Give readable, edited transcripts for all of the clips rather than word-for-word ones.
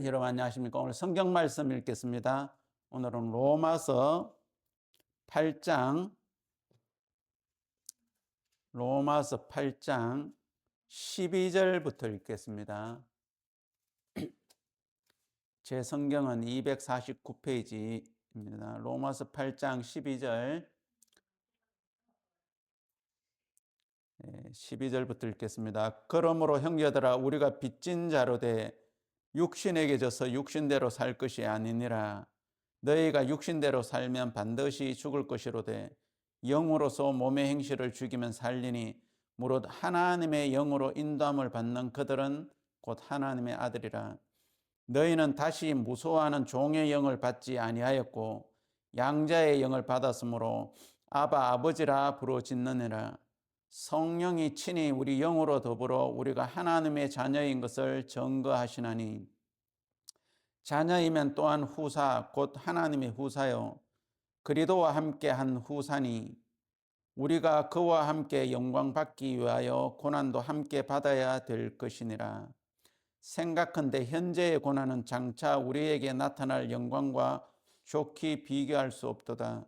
여러분 안녕하십니까? 오늘 성경 말씀 읽겠습니다. 오늘은 로마서 8장 12절부터 읽겠습니다. 제 성경은 249페이지입니다. 로마서 8장 12절부터 읽겠습니다. 그러므로 형제들아 우리가 빚진 자로 돼 육신에게 져서 육신대로 살 것이 아니니라. 너희가 육신대로 살면 반드시 죽을 것이로되 영으로서 몸의 행실을 죽이면 살리니 무릇 하나님의 영으로 인도함을 받는 그들은 곧 하나님의 아들이라. 너희는 다시 무소하는 종의 영을 받지 아니하였고 양자의 영을 받았으므로 아바 아버지라 부르짖느니라. 성령이 친히 우리 영으로 더불어 우리가 하나님의 자녀인 것을 증거하시나니 자녀이면 또한 후사 곧 하나님의 후사요 그리스도와 함께 한 후사니 우리가 그와 함께 영광 받기 위하여 고난도 함께 받아야 될 것이니라. 생각한데 현재의 고난은 장차 우리에게 나타날 영광과 좋게 비교할 수 없도다.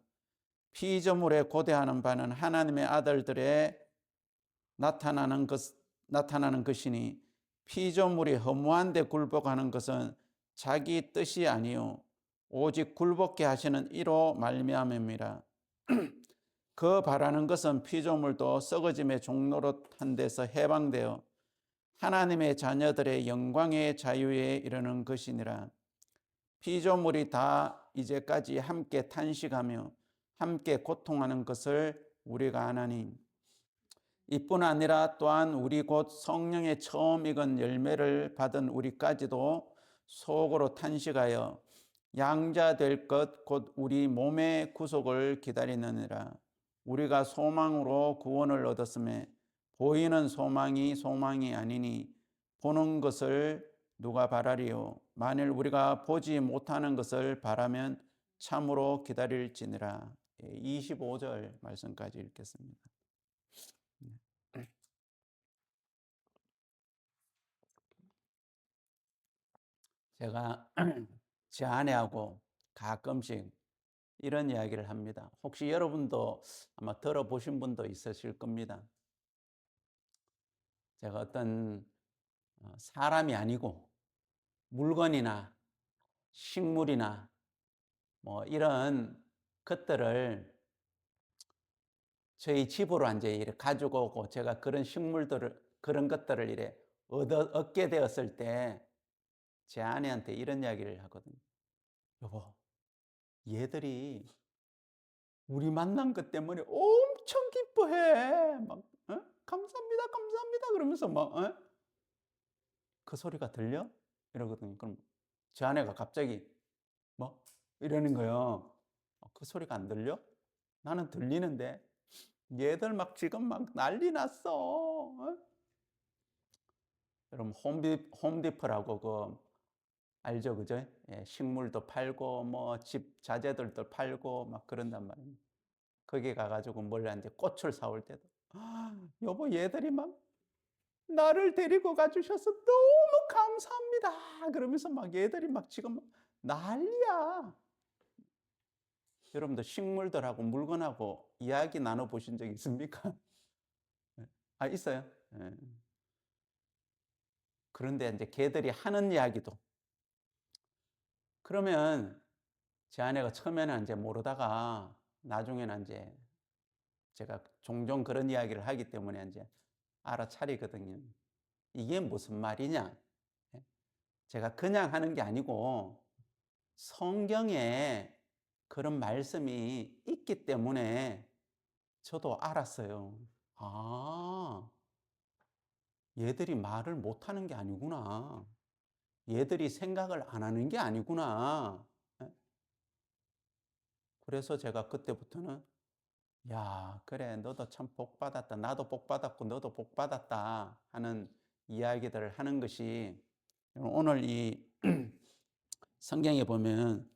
피조물에 고대하는 바는 하나님의 아들들의 나타나는 것이니 피조물이 허무한 데 굴복하는 것은 자기 뜻이 아니요 오직 굴복케 하시는 이로 말미암음이라. 그 바라는 것은 피조물도 썩어짐의 종노릇한 데서 해방되어 하나님의 자녀들의 영광의 자유에 이르는 것이니라. 피조물이 다 이제까지 함께 탄식하며 함께 고통하는 것을 우리가 아나니 이뿐 아니라 또한 우리 곧 성령의 처음 익은 열매를 받은 우리까지도 속으로 탄식하여 양자 될 것 곧 우리 몸의 구속을 기다리느니라. 우리가 소망으로 구원을 얻었음에 보이는 소망이 아니니 보는 것을 누가 바라리요. 만일 우리가 보지 못하는 것을 바라면 참으로 기다릴지니라. 25절 말씀까지 읽겠습니다. 제가 제 아내하고 가끔씩 이런 이야기를 합니다. 혹시 여러분도 아마 들어보신 분도 있으실 겁니다. 제가 어떤 사람이 아니고 물건이나 식물이나 뭐 이런 것들을 저희 집으로 이제 이렇게 가지고 오고 제가 그런 그런 것들을 이렇게 얻게 되었을 때 제 아내한테 이런 이야기를 하거든요. 여보, 얘들이 우리 만난 것 때문에 엄청 기뻐해. 막, 감사합니다, 감사합니다. 그러면서 막, 그 소리가 들려? 이러거든요. 그럼 제 아내가 갑자기, 뭐? 이러는 거예요. 그 소리가 안 들려? 나는 들리는데, 얘들 막 지금 막 난리 났어. 여러분, 홈디프라고 알죠? 그죠? 예, 식물도 팔고, 뭐, 집 자재들도 팔고, 막 그런단 말이에요. 거기 가가지고 몰래 이제 꽃을 사올 때도 여보 얘들이 막 나를 데리고 가주셔서 너무 감사합니다 그러면서 막 얘들이 막 지금 난리야. 여러분도 식물들하고 물건하고 이야기 나눠보신 적 있습니까? 아 있어요. 예. 그런데 이제 걔들이 하는 이야기도 그러면 제 아내가 처음에는 이제 모르다가 나중에는 이제 제가 종종 그런 이야기를 하기 때문에 이제 알아차리거든요. 이게 무슨 말이냐? 제가 그냥 하는 게 아니고 성경에 그런 말씀이 있기 때문에 저도 알았어요. 아, 얘들이 말을 못하는 게 아니구나. 얘들이 생각을 안 하는 게 아니구나. 그래서 제가 그때부터는 야, 그래, 너도 참 복 받았다. 나도 복 받았고, 너도 복 받았다. 하는 이야기들을 하는 것이 오늘 이 성경에 보면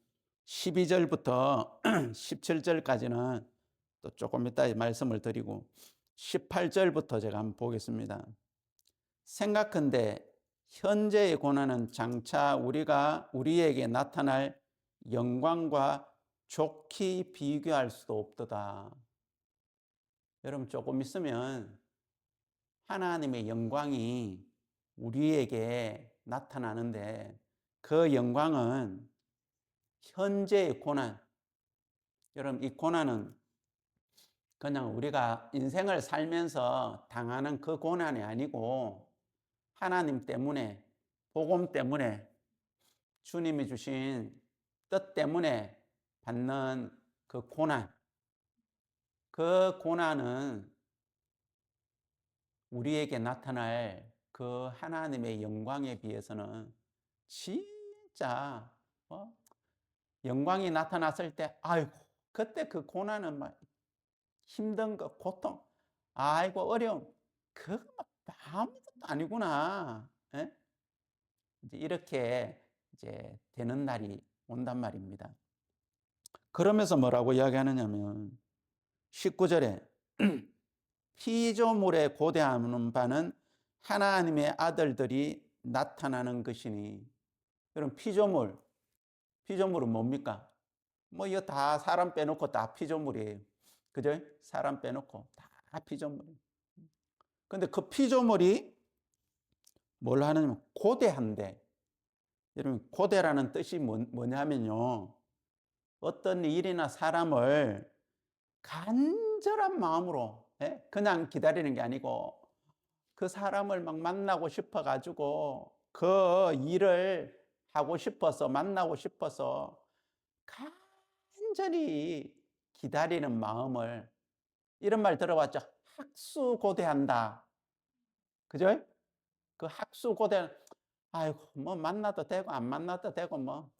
12절부터 17절까지는 또 조금 이따 말씀을 드리고 18절부터 제가 한번 보겠습니다. 생각한데 현재의 고난은 장차 우리에게 나타날 영광과 좋게 비교할 수도 없도다. 여러분, 조금 있으면 하나님의 영광이 우리에게 나타나는데, 그 영광은 현재의 고난, 여러분, 이 고난은 그냥 우리가 인생을 살면서 당하는 그 고난이 아니고 하나님 때문에, 복음 때문에, 주님이 주신 뜻 때문에 받는 그 고난, 그 고난은 우리에게 나타날 그 하나님의 영광에 비해서는 진짜 영광이 나타났을 때, 아이고, 그때 그 고난은 막 힘든 거, 고통, 아이고, 어려움, 그거 아무것도 아니구나. 예? 이제 이렇게 이제 되는 날이 온단 말입니다. 그러면서 뭐라고 이야기하느냐면 19절에 피조물에 고대하는 바는 하나님의 아들들이 나타나는 것이니. 여러분, 피조물은 뭡니까? 뭐 이거 다 사람 빼놓고 다 피조물이에요. 그죠? 사람 빼놓고 다 피조물이에요. 근데 그 피조물이 뭘 하느냐면 고대한데, 여러분, 고대라는 뜻이 뭐냐면요, 어떤 일이나 사람을 간절한 마음으로 그냥 기다리는 게 아니고 그 사람을 막 만나고 싶어 가지고 그 일을 하고 싶어서, 만나고 싶어서 간절히 기다리는 마음을, 이런 말 들어봤죠? 학수고대한다. 그죠? 그 학수고대, 아이고, 뭐 만나도 되고 안 만나도 되고 뭐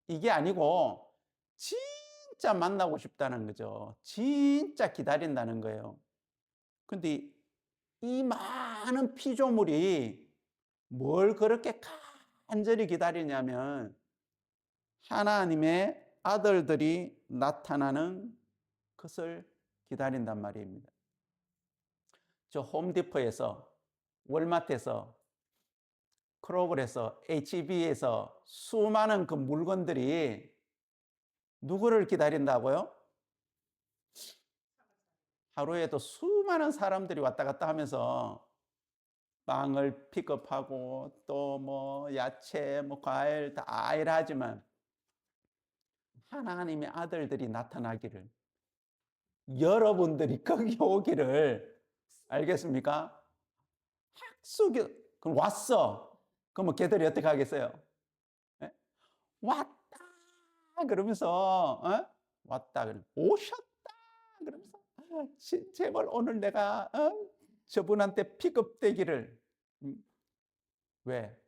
이게 아니고 진짜 만나고 싶다는 거죠. 진짜 기다린다는 거예요. 근데 이 많은 피조물이 뭘 그렇게 간절히 기다리냐면 하나님의 아들들이 나타나는 것을 기다린단 말입니다. 저 홈디포에서, 월마트에서, 크로글에서, HB에서 수많은 그 물건들이 누구를 기다린다고요? 하루에도 수많은 사람들이 왔다 갔다 하면서 빵을 픽업하고 또 뭐 야채, 뭐 과일 다 일하지만 하나님의 아들들이 나타나기를, 여러분들이 거기 오기를, 알겠습니까? 학수기, 그럼 왔어. 그러면 걔들이 어떻게 하겠어요? 예? 왔다 그러면서 왔다 그러면 오셨다 그러면서 제발 오늘 내가 저분한테 픽업되기를. 왜?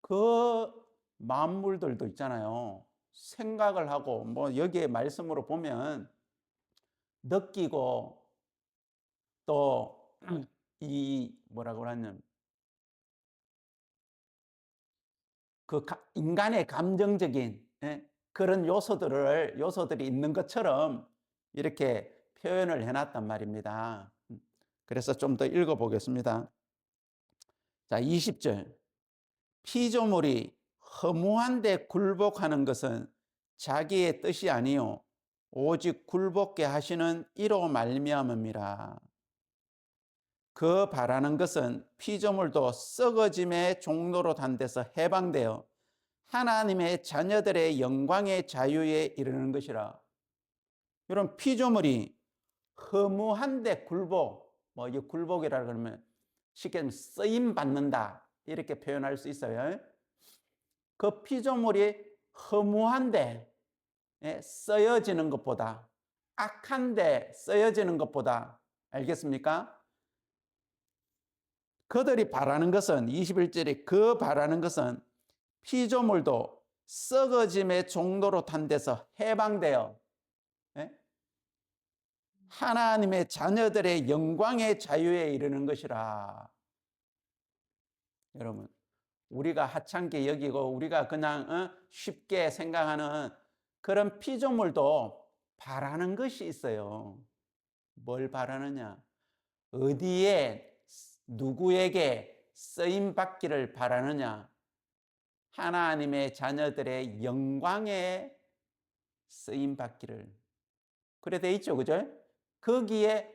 그 만물들도 있잖아요. 생각을 하고 뭐 여기에 말씀으로 보면 느끼고 또 이 뭐라고 하냐면 그 인간의 감정적인 그런 요소들이 있는 것처럼 이렇게 표현을 해놨단 말입니다. 그래서 좀 더 읽어보겠습니다. 자, 20절. 피조물이 허무한데 굴복하는 것은 자기의 뜻이 아니요 오직 굴복게 하시는 이로 말미암음이라. 그 바라는 것은 피조물도 썩어짐의 종로로 단 데서 해방되어 하나님의 자녀들의 영광의 자유에 이르는 것이라. 이런 피조물이 허무한데 굴복, 뭐 이 굴복이라 그러면 쉽게 말하면 쓰임 받는다 이렇게 표현할 수 있어요. 그 피조물이 허무한데 쓰여지는 것보다, 악한데 쓰여지는 것보다, 알겠습니까? 그들이 바라는 것은, 21절에 그 바라는 것은 피조물도 썩어짐의 종로로 탄 데서 해방되어 하나님의 자녀들의 영광의 자유에 이르는 것이라. 여러분, 우리가 하찮게 여기고 우리가 그냥 쉽게 생각하는 그런 피조물도 바라는 것이 있어요. 뭘 바라느냐? 어디에 누구에게 쓰임 받기를 바라느냐? 하나님의 자녀들의 영광에 쓰임 받기를. 그래 돼 있죠. 그죠? 거기에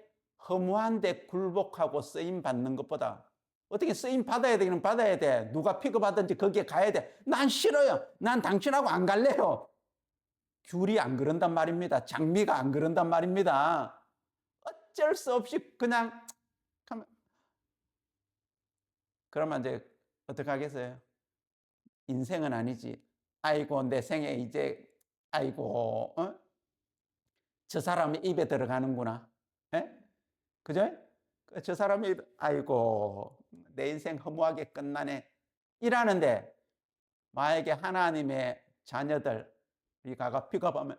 허무한 데 굴복하고 쓰임 받는 것보다 어떻게 쓰임 받아야 되기는 받아야 돼. 누가 픽업하든지 거기에 가야 돼. 난 싫어요. 난 당신하고 안 갈래요. 귤이 안 그런단 말입니다. 장미가 안 그런단 말입니다. 어쩔 수 없이 그냥 가면. 그러면 이제 어떻게 하겠어요? 인생은 아니지. 아이고 내 생에 이제 아이고 저 사람의 입에 들어가는구나. 예? 그죠? 저 사람이 아이고 내 인생 허무하게 끝나네. 이라는데 만약에 하나님의 자녀들 가가 픽업하면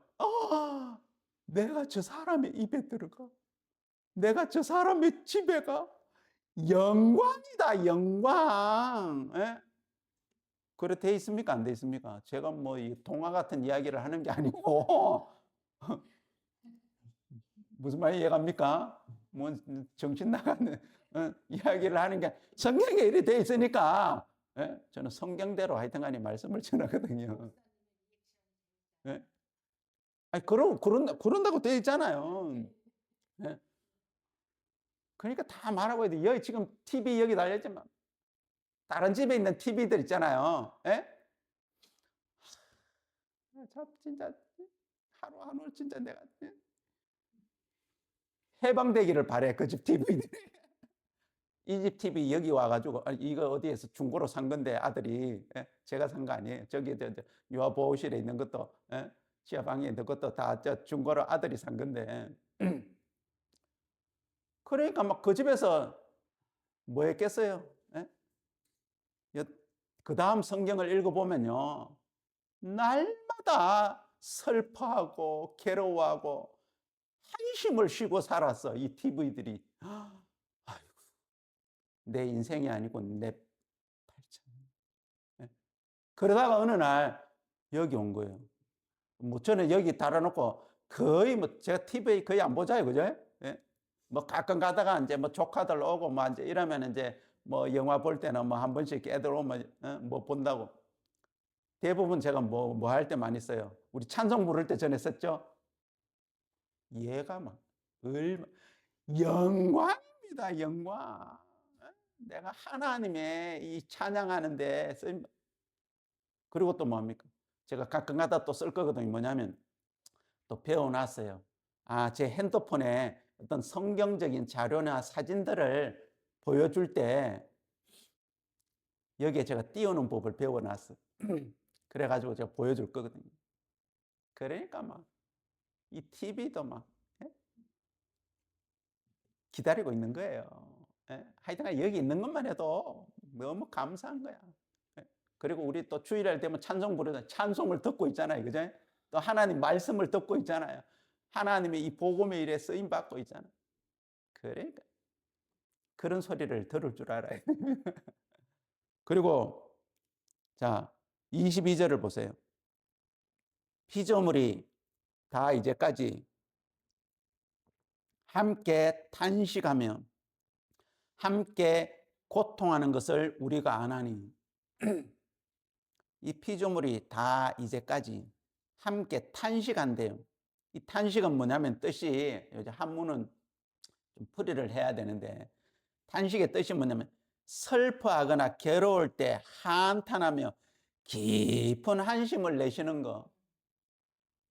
내가 저 사람의 입에 들어가. 내가 저 사람의 집에 가. 영광이다 영광. 예? 그래 돼 있습니까? 안 돼 있습니까? 제가 뭐 이 동화 같은 이야기를 하는 게 아니고 무슨 말이 이해갑니까? 뭐 정신 나가는 이야기를 하는 게 성경에 이렇게 돼 있으니까 예? 저는 성경대로 하여튼간에 말씀을 전하거든요. 예? 아니 그런다고 돼 있잖아요. 예? 그러니까 다 말하고 있는데 여기 지금 TV 여기 달렸지만 다른 집에 있는 TV들 있잖아요. 예? 저 진짜 하루 진짜 내가 해방되기를 바래 그 집 TV들이. 이 집 TV 여기 와가지고 이거 어디에서 중고로 산 건데 아들이 제가 산 거 아니에요. 저기 유아보호실에 있는 것도 지하방에 있는 것도 다 저 중고로 아들이 산 건데. 그러니까 막 그 집에서 뭐 했겠어요? 그 다음 성경을 읽어보면요. 날마다 슬퍼하고 괴로워하고 한심을 쉬고 살았어. 이 TV들이. 아이고, 내 인생이 아니고 내 발전. 그러다가 어느 날 여기 온 거예요. 뭐 저는 여기 달아놓고 거의 뭐 제가 TV 거의 안 보자요. 그죠? 예? 뭐 가끔 가다가 이제 뭐 조카들 오고 뭐 이제 이러면 이제 뭐 영화 볼 때는 뭐 한 번씩 애들 오면 뭐 본다고. 대부분 제가 뭐 할 때 많이 써요. 우리 찬송 부를 때 전에 썼죠? 얘가 막 얼마 영광입니다. 영광. 내가 하나님의 이 찬양하는데 쓰임. 그리고 또 뭡니까? 제가 가끔가다 또 쓸 거거든요. 뭐냐면 또 배워놨어요. 제 핸드폰에 어떤 성경적인 자료나 사진들을 보여줄 때 여기에 제가 띄우는 법을 배워놨어요. 그래가지고 제가 보여줄 거거든요. 그러니까 막 이 TV도 막 기다리고 있는 거예요. 하여튼 여기 있는 것만 해도 너무 감사한 거야. 그리고 우리 또 주일날 되면 찬송 부르다 찬송을 듣고 있잖아요. 그죠? 또 하나님 말씀을 듣고 있잖아요. 하나님의 이 복음의 일에 쓰임 받고 있잖아요. 그러니까 그런 소리를 들을 줄 알아요. 그리고 자 22절을 보세요. 피조물이 다 이제까지 함께 탄식하며 함께 고통하는 것을 우리가 아나니. 이 피조물이 다 이제까지 함께 탄식한대요. 이 탄식은 뭐냐면 뜻이 한문은 좀 풀이를 해야 되는데 탄식의 뜻이 뭐냐면 슬퍼하거나 괴로울 때 한탄하며 깊은 한심을 내시는 거.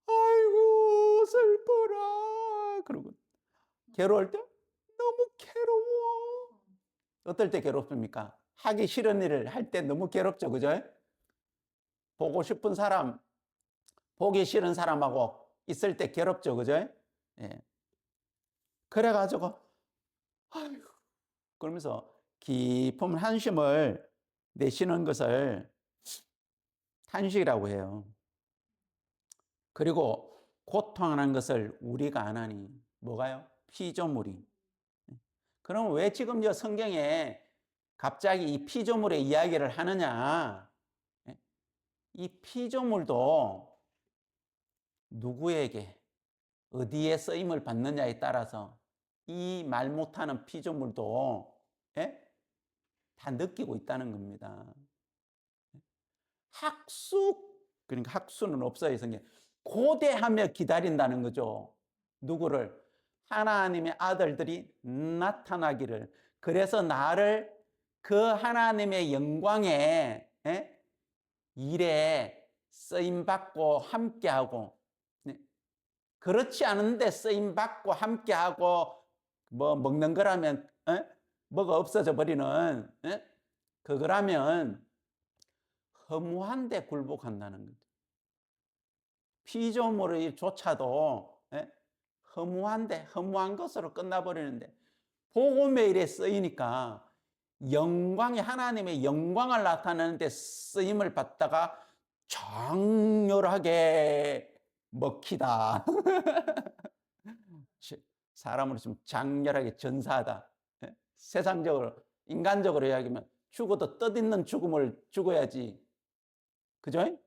아이고 슬퍼라. 그러고 괴로울 때 너무 괴로워. 어떨 때 괴롭습니까? 하기 싫은 일을 할 때 너무 괴롭죠. 그죠? 보고 싶은 사람, 보기 싫은 사람하고 있을 때 괴롭죠. 그죠? 예. 그래가지고, 아이고, 그러면서 깊은 한심을 내쉬는 것을 탄식이라고 해요. 그리고 고통하는 것을 우리가 안 하니, 뭐가요? 피조물이. 그럼 왜 지금 저 성경에 갑자기 이 피조물의 이야기를 하느냐? 이 피조물도 누구에게 어디에 쓰임을 받느냐에 따라서 이 말 못하는 피조물도 다 느끼고 있다는 겁니다. 그러니까 학수는 없어요, 성경. 고대하며 기다린다는 거죠. 누구를? 하나님의 아들들이 나타나기를. 그래서 나를 그 하나님의 영광의 일에 쓰임받고 함께하고, 그렇지 않은데 쓰임받고 함께하고 뭐 먹는 거라면 뭐가 없어져 버리는 그거라면 허무한데 굴복한다는 거죠. 피조물조차도 허무한 것으로 끝나버리는데 복음의 일에 쓰이니까 하나님의 영광을 나타내는데 쓰임을 받다가 장렬하게 먹히다. 사람으로 좀 장렬하게 전사하다. 세상적으로, 인간적으로 이야기하면 죽어도 뜻있는 죽음을 죽어야지. 그죠?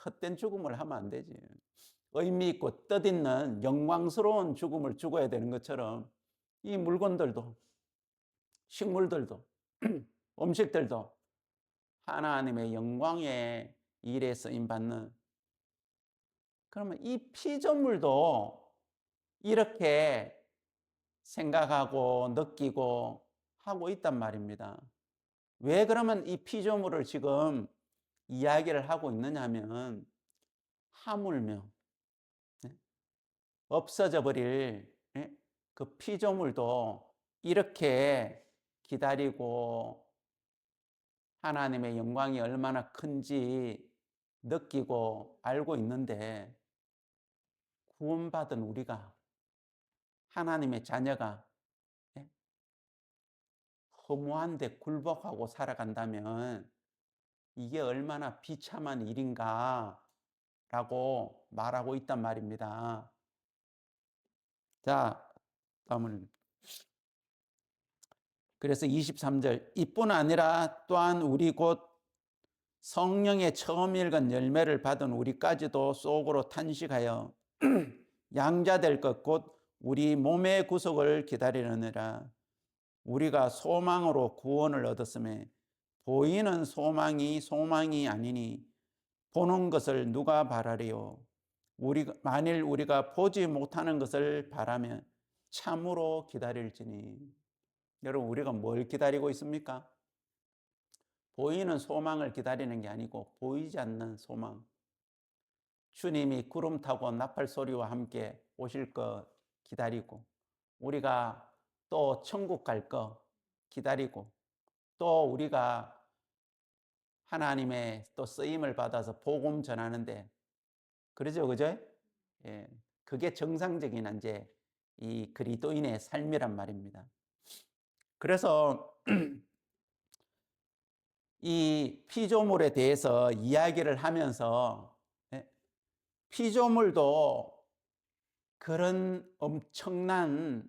헛된 죽음을 하면 안 되지. 의미 있고 뜻있는 영광스러운 죽음을 죽어야 되는 것처럼 이 물건들도, 식물들도, 음식들도 하나님의 영광의 일에 쓰임받는, 그러면 이 피조물도 이렇게 생각하고 느끼고 하고 있단 말입니다. 왜 그러면 이 피조물을 지금 이야기를 하고 있느냐 하면 하물며 없어져 버릴 그 피조물도 이렇게 기다리고 하나님의 영광이 얼마나 큰지 느끼고 알고 있는데 구원받은 우리가, 하나님의 자녀가 허무한데 굴복하고 살아간다면 이게 얼마나 비참한 일인가 라고 말하고 있단 말입니다. 자, 다음은 그래서 23절, 이뿐 아니라 또한 우리 곧 성령의 처음 읽은 열매를 받은 우리까지도 속으로 탄식하여 양자될 것 곧 우리 몸의 구속을 기다리느니라. 우리가 소망으로 구원을 얻었음에 보이는 소망이 아니니 보는 것을 누가 바라리요. 만일 우리가 보지 못하는 것을 바라면 참으로 기다릴지니. 여러분, 우리가 뭘 기다리고 있습니까? 보이는 소망을 기다리는 게 아니고 보이지 않는 소망. 주님이 구름 타고 나팔 소리와 함께 오실 것 기다리고, 우리가 또 천국 갈 것 기다리고, 또 우리가 하나님의 또 쓰임을 받아서 복음 전하는데, 그러죠, 그죠? 예, 그게 정상적인 이제 이 그리스도인의 삶이란 말입니다. 그래서 이 피조물에 대해서 이야기를 하면서 피조물도 그런 엄청난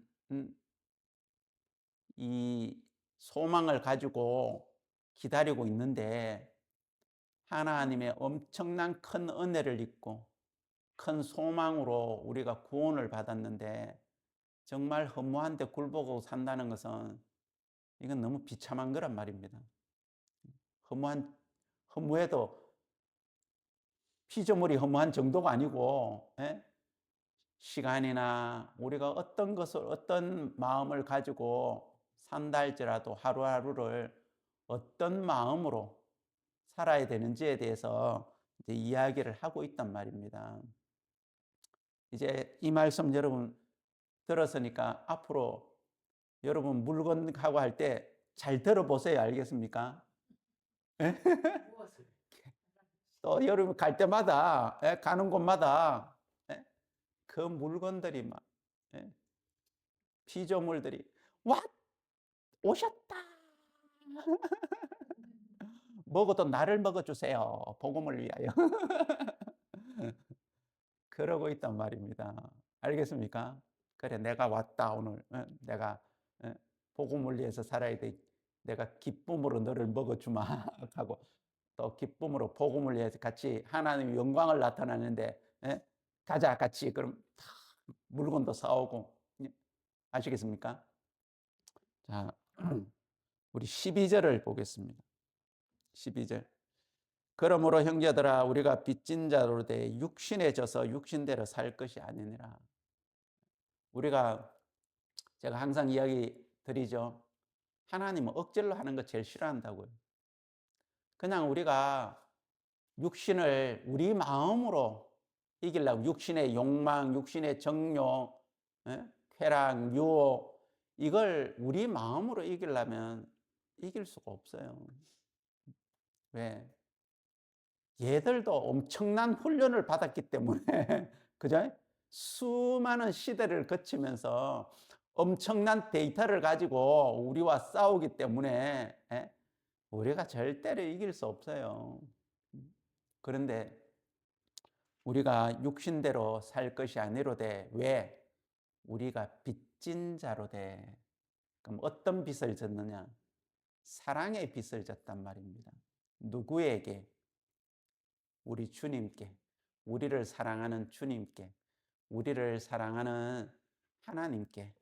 이 소망을 가지고 기다리고 있는데 하나님의 엄청난 큰 은혜를 입고 큰 소망으로 우리가 구원을 받았는데 정말 허무한데 굴복하고 산다는 것은 이건 너무 비참한 거란 말입니다. 허무해도 피조물이 허무한 정도가 아니고 시간이나 우리가 어떤 마음을 가지고 산다 할지라도 하루하루를 어떤 마음으로 살아야 되는지에 대해서 이제 이야기를 하고 있단 말입니다. 이제 이 말씀 여러분 들었으니까 앞으로 여러분 물건하고 할 때 잘 들어보세요. 알겠습니까? 또 여러분 갈 때마다 가는 곳마다 그 물건들이 막 피조물들이 오셨다. 먹어도 나를 먹어주세요. 복음을 위하여. 그러고 있단 말입니다. 알겠습니까? 그래, 내가 왔다, 오늘. 내가 복음을 위해서 살아야 돼. 내가 기쁨으로 너를 먹어주마. 하고 또 기쁨으로 복음을 위해서 같이 하나님의 영광을 나타나는데 가자, 같이. 그럼 물건도 사오고. 아시겠습니까? 자, 우리 12절을 보겠습니다. 12절. 그러므로 형제들아 우리가 빚진 자로 돼 육신에 져서 육신대로 살 것이 아니니라. 우리가 제가 항상 이야기 드리죠. 하나님은 억지로 하는 거 제일 싫어한다고요. 그냥 우리가 육신을 우리 마음으로 이기려고 육신의 욕망, 육신의 정욕, 쾌락, 유혹 이걸 우리 마음으로 이기려면 이길 수가 없어요. 왜? 얘들도 엄청난 훈련을 받았기 때문에 그죠? 수많은 시대를 거치면서 엄청난 데이터를 가지고 우리와 싸우기 때문에 우리가 절대로 이길 수 없어요. 그런데 우리가 육신대로 살 것이 아니로되 왜? 우리가 빚진 자로되. 그럼 어떤 빚을 졌느냐? 사랑의 빚을 졌단 말입니다. 누구에게? 우리 주님께, 우리를 사랑하는 주님께, 우리를 사랑하는 하나님께.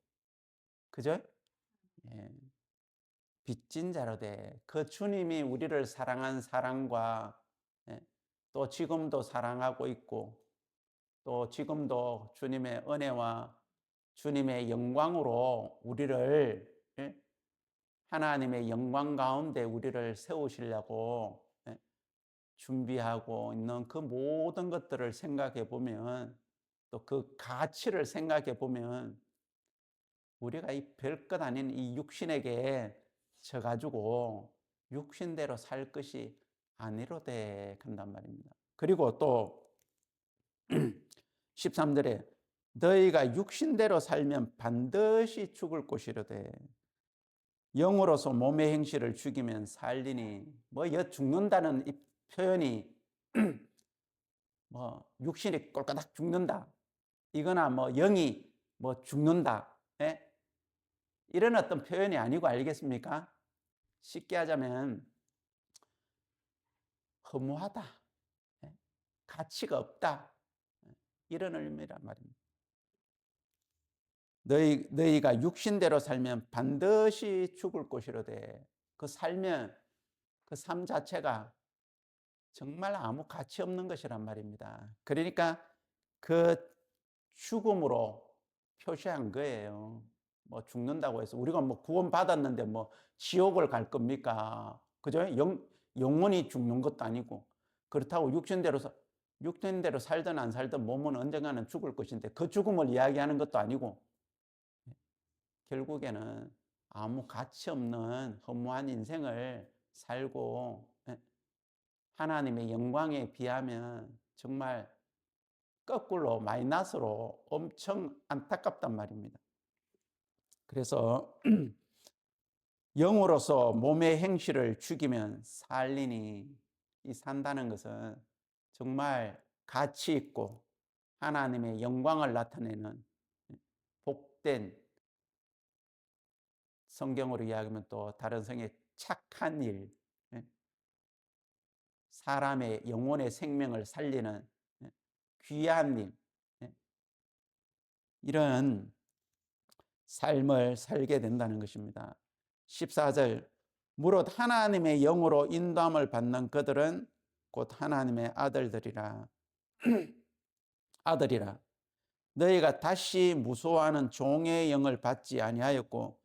그죠? 예. 빚진 자로되 그 주님이 우리를 사랑한 사랑과 또 지금도 사랑하고 있고 또 지금도 주님의 은혜와 주님의 영광으로 우리를 하나님의 영광 가운데 우리를 세우시려고 준비하고 있는 그 모든 것들을 생각해 보면 또 그 가치를 생각해 보면 우리가 이 별것 아닌 이 육신에게 져가지고 육신대로 살 것이 아니로되 간단 말입니다. 그리고 또 13절에 너희가 육신대로 살면 반드시 죽을 것이로되 영으로서 몸의 행실을 죽이면 살리니 뭐 죽는다는 이 표현이 뭐 육신이 꼴까닥 죽는다 이거나 뭐 영이 뭐 죽는다 이런 어떤 표현이 아니고 알겠습니까? 쉽게 하자면 허무하다, 가치가 없다 이런 의미란 말입니다. 너희가 육신대로 살면 반드시 죽을 것이로되 그 살면 그 삶 자체가 정말 아무 가치 없는 것이란 말입니다. 그러니까 그 죽음으로 표시한 거예요. 뭐 죽는다고 해서 우리가 뭐 구원 받았는데 뭐 지옥을 갈 겁니까? 그죠? 영원히 죽는 것도 아니고 그렇다고 육신대로 살든 안 살든 몸은 언젠가는 죽을 것인데 그 죽음을 이야기하는 것도 아니고 결국에는 아무 가치 없는 허무한 인생을 살고 하나님의 영광에 비하면 정말 거꾸로 마이너스로 엄청 안타깝단 말입니다. 그래서 영으로서 몸의 행실을 죽이면 살리니 이 산다는 것은 정말 가치 있고 하나님의 영광을 나타내는 복된 성경으로 이야기하면 또 다른 성에 착한 일, 사람의 영혼의 생명을 살리는 귀한 일, 이런 삶을 살게 된다는 것입니다. 14절 무릇 하나님의 영으로 인도함을 받는 그들은 곧 하나님의 아들들이라. 아들이라. 너희가 다시 무서워하는 종의 영을 받지 아니하였고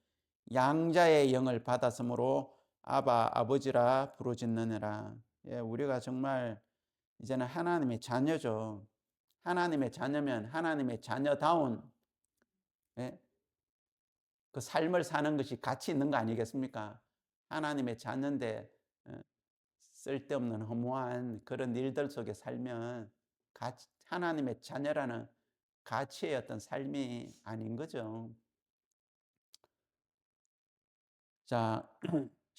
양자의 영을 받았으므로 아바 아버지라 부르짖느니라. 우리가 정말 이제는 하나님의 자녀죠. 하나님의 자녀면 하나님의 자녀다운 그 삶을 사는 것이 가치 있는 거 아니겠습니까? 하나님의 자녀인데 쓸데없는 허무한 그런 일들 속에 살면 하나님의 자녀라는 가치의 어떤 삶이 아닌 거죠. 자,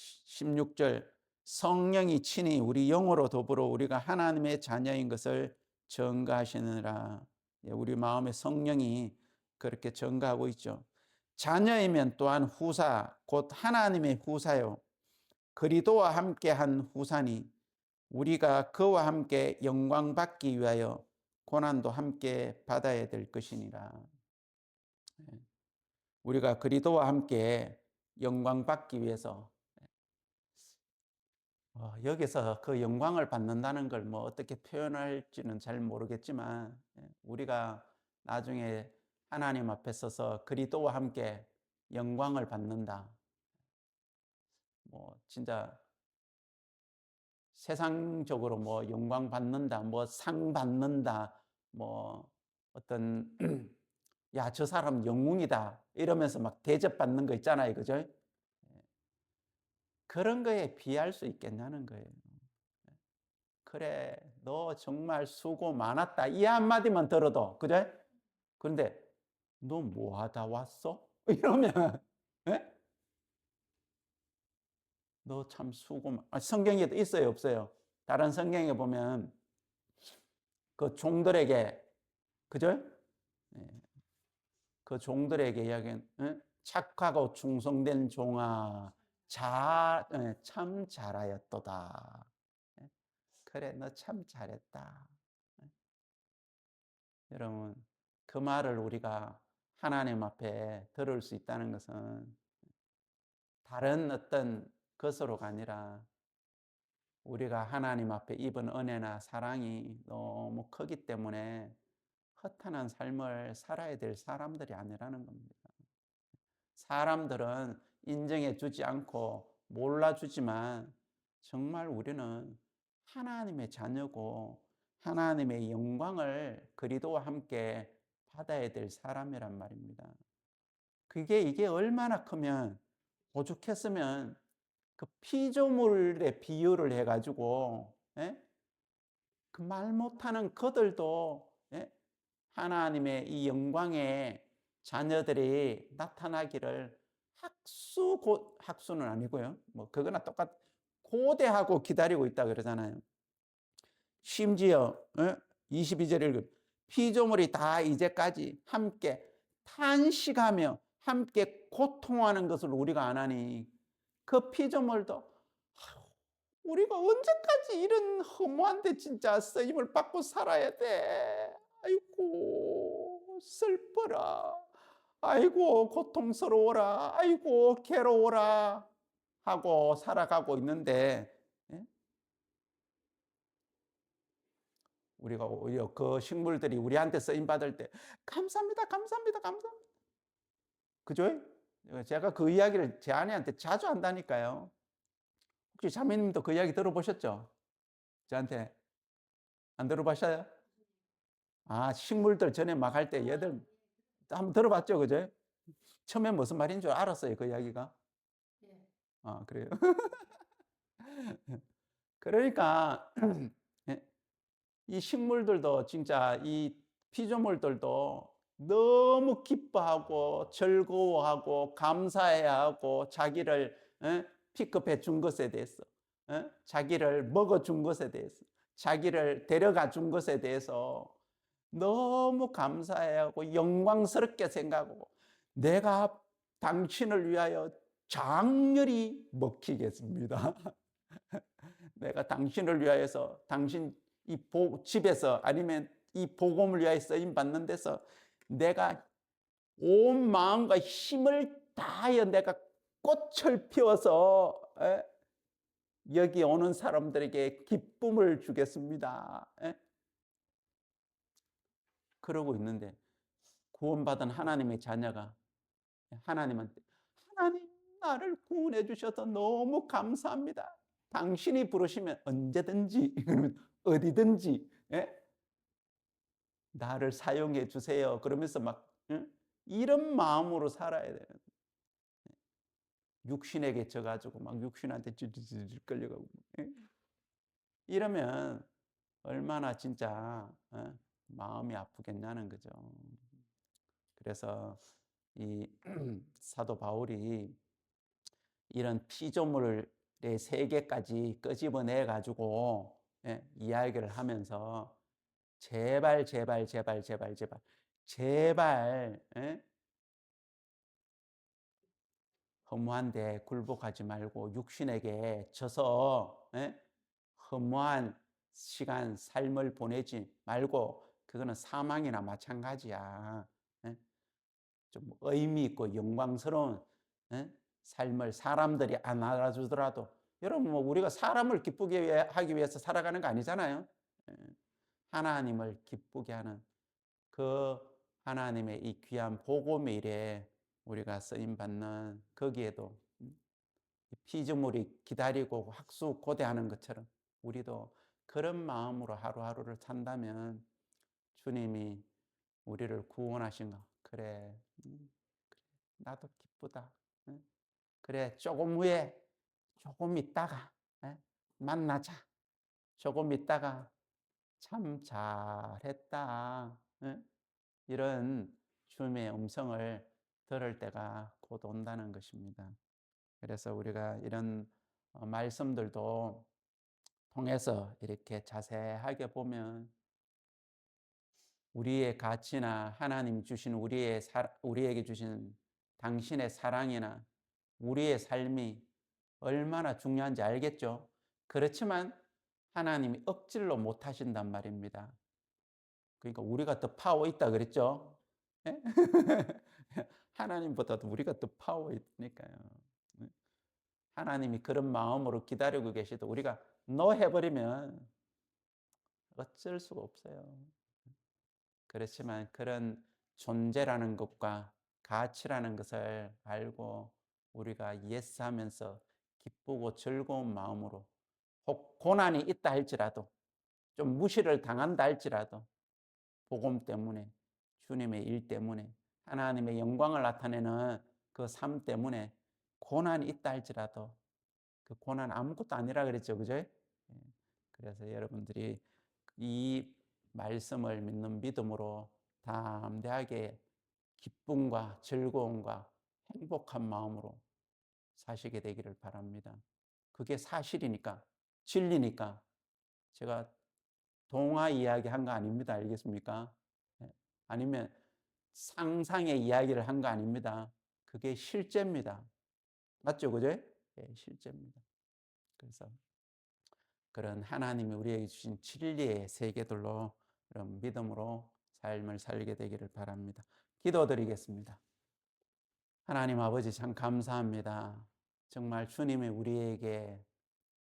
16절 성령이 친히 우리 영으로 더불어 우리가 하나님의 자녀인 것을 증거하시느라. 우리 마음에 성령이 그렇게 증거하고 있죠. 자녀이면 또한 후사 곧 하나님의 후사요 그리스도와 함께한 후사니 우리가 그와 함께 영광 받기 위하여 고난도 함께 받아야 될 것이니라. 우리가 그리스도와 함께 영광 받기 위해서 여기서 그 영광을 받는다는 걸 뭐 어떻게 표현할지는 잘 모르겠지만, 우리가 나중에 하나님 앞에 서서 그리스도와 함께 영광을 받는다. 뭐 진짜 세상적으로 뭐 영광 받는다, 뭐 상 받는다, 뭐 어떤 야, 저 사람 영웅이다 이러면서 막 대접받는 거 있잖아요, 그죠? 그런 거에 비할 수 있겠냐는 거예요. 그래, 너 정말 수고 많았다 이 한마디만 들어도, 그래? 근데 너 뭐 하다 왔어? 이러면, 예? 너 참 수고 성경에도 있어요, 없어요? 다른 성경에 보면 그 종들에게, 그죠? 예, 그 종들에게 이야기한, 착하고 충성된 종아, 참 잘하였도다. 예, 그래, 너 참 잘했다. 예, 여러분, 그 말을 우리가 하나님 앞에 들을 수 있다는 것은 다른 어떤 것으로가 아니라 우리가 하나님 앞에 입은 은혜나 사랑이 너무 크기 때문에 허탄한 삶을 살아야 될 사람들이 아니라는 겁니다. 사람들은 인정해 주지 않고 몰라주지만 정말 우리는 하나님의 자녀고 하나님의 영광을 그리스도와 함께 받아야 될 사람이란 말입니다. 이게 얼마나 크면, 오죽했으면 그 피조물의 비유를 해가지고, 그 말 못하는 그들도, 하나님의 이 영광의 자녀들이 나타나기를 학수는 아니고요. 뭐 그거나 똑같 고대하고 기다리고 있다 그러잖아요. 심지어 22절 피조물이 다 이제까지 함께 탄식하며 함께 고통하는 것을 우리가 안 하니 그 피조물도 우리가 언제까지 이런 허무한 데 진짜 쓰임을 받고 살아야 돼. 아이고 슬퍼라. 아이고 고통스러워라. 아이고 괴로워라 하고 살아가고 있는데, 우리가 오히려 그 식물들이 우리한테 쓰임 받을 때 감사합니다, 감사합니다, 감사합니다. 그죠? 제가 그 이야기를 제 아내한테 자주 한다니까요. 혹시 자매님도 그 이야기 들어보셨죠? 저한테 안 들어보셔요? 아, 식물들 전에 막 할 때 얘들 한번 들어봤죠, 그죠? 처음에 무슨 말인 줄 알았어요, 그 이야기가. 아, 그래요? 그러니까 이 식물들도 진짜 이 피조물들도 너무 기뻐하고 즐거워하고 감사해야 하고 자기를 픽업해 준 것에 대해서, 자기를 먹어 준 것에 대해서, 자기를 데려가 준 것에 대해서 너무 감사해야 하고 영광스럽게 생각하고 내가 당신을 위하여 장렬히 먹히겠습니다. 내가 당신을 위하여서 당신 집에서 아니면 이 복음을 위하여 쓰임 받는 데서 내가 온 마음과 힘을 다하여 내가 꽃을 피워서 여기 오는 사람들에게 기쁨을 주겠습니다. 그러고 있는데 구원받은 하나님의 자녀가 하나님한테 하나님 나를 구원해 주셔서 너무 감사합니다. 당신이 부르시면 언제든지 어디든지 나를 사용해 주세요. 그러면서 막 이런 마음으로 살아야 돼요. 육신에게 져가지고 막 육신한테 질질 끌려가고 이러면 얼마나 진짜 마음이 아프겠냐는 거죠. 그래서 이 사도 바울이 이런 피조물의 세계까지 끄집어내 가지고 이야기를 하면서 제발 제발 제발 제발 제발 제발 허무한데 굴복하지 말고 육신에게 져서 허무한 시간 삶을 보내지 말고 그거는 사망이나 마찬가지야. 좀 의미 있고 영광스러운 삶을 사람들이 안 알아주더라도 여러분 뭐 우리가 사람을 기쁘게 하기 위해서 살아가는 거 아니잖아요. 예. 하나님을 기쁘게 하는 그 하나님의 이 귀한 복음의 일에 우리가 쓰임 받는 거기에도 피조물이 기다리고 학수고대하는 것처럼 우리도 그런 마음으로 하루하루를 산다면 주님이 우리를 구원하신 거 그래, 그래 나도 기쁘다. 응? 그래 조금 후에 조금 있다가 예? 만나자. 조금 있다가 참 잘했다. 예? 이런 주님의 음성을 들을 때가 곧 온다는 것입니다. 그래서 우리가 이런 말씀들도 통해서 이렇게 자세하게 보면 우리의 가치나 하나님 주신 우리에게 주신 당신의 사랑이나 우리의 삶이 얼마나 중요한지 알겠죠? 그렇지만 하나님이 억지로 못 하신단 말입니다. 그러니까 우리가 더 파워 있다 그랬죠? 예? 하나님보다도 우리가 더 파워 있으니까요. 하나님이 그런 마음으로 기다리고 계시도 우리가 노 해버리면 어쩔 수가 없어요. 그렇지만 그런 존재라는 것과 가치라는 것을 알고 우리가 예스 하면서 기쁘고 즐거운 마음으로 혹 고난이 있다 할지라도 좀 무시를 당한다 할지라도 복음 때문에 주님의 일 때문에 하나님의 영광을 나타내는 그 삶 때문에 고난이 있다 할지라도 그 고난 아무것도 아니라 그랬죠. 그죠? 예. 그래서 여러분들이 이 말씀을 믿는 믿음으로 담대하게 기쁨과 즐거움과 행복한 마음으로 사시게 되기를 바랍니다. 그게 사실이니까, 진리니까 제가 동화 이야기 한 거 아닙니다. 알겠습니까? 예. 아니면 상상의 이야기를 한 거 아닙니다. 그게 실제입니다. 맞죠? 그죠? 예, 실제입니다. 그래서 그런 하나님이 우리에게 주신 진리의 세계들로 그런 믿음으로 삶을 살게 되기를 바랍니다. 기도드리겠습니다. 하나님 아버지 참 감사합니다. 정말 주님이 우리에게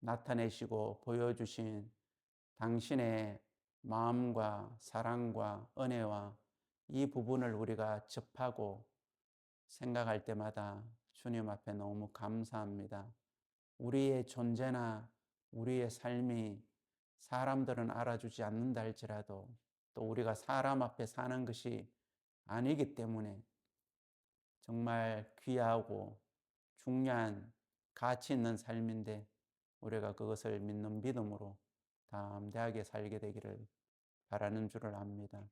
나타내시고 보여주신 당신의 마음과 사랑과 은혜와 이 부분을 우리가 접하고 생각할 때마다 주님 앞에 너무 감사합니다. 우리의 존재나 우리의 삶이 사람들은 알아주지 않는다 할지라도 또 우리가 사람 앞에 사는 것이 아니기 때문에 정말 귀하고 중요한 가치 있는 삶인데 우리가 그것을 믿는 믿음으로 담대하게 살게 되기를 바라는 줄을 압니다.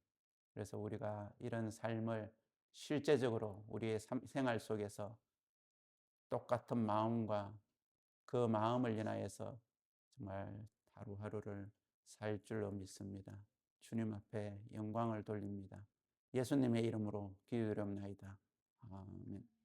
그래서 우리가 이런 삶을 실제적으로 우리의 생활 속에서 똑같은 마음과 그 마음을 인하여서 정말 하루하루를 살 줄로 믿습니다. 주님 앞에 영광을 돌립니다. 예수님의 이름으로 기도드립니다. 아멘.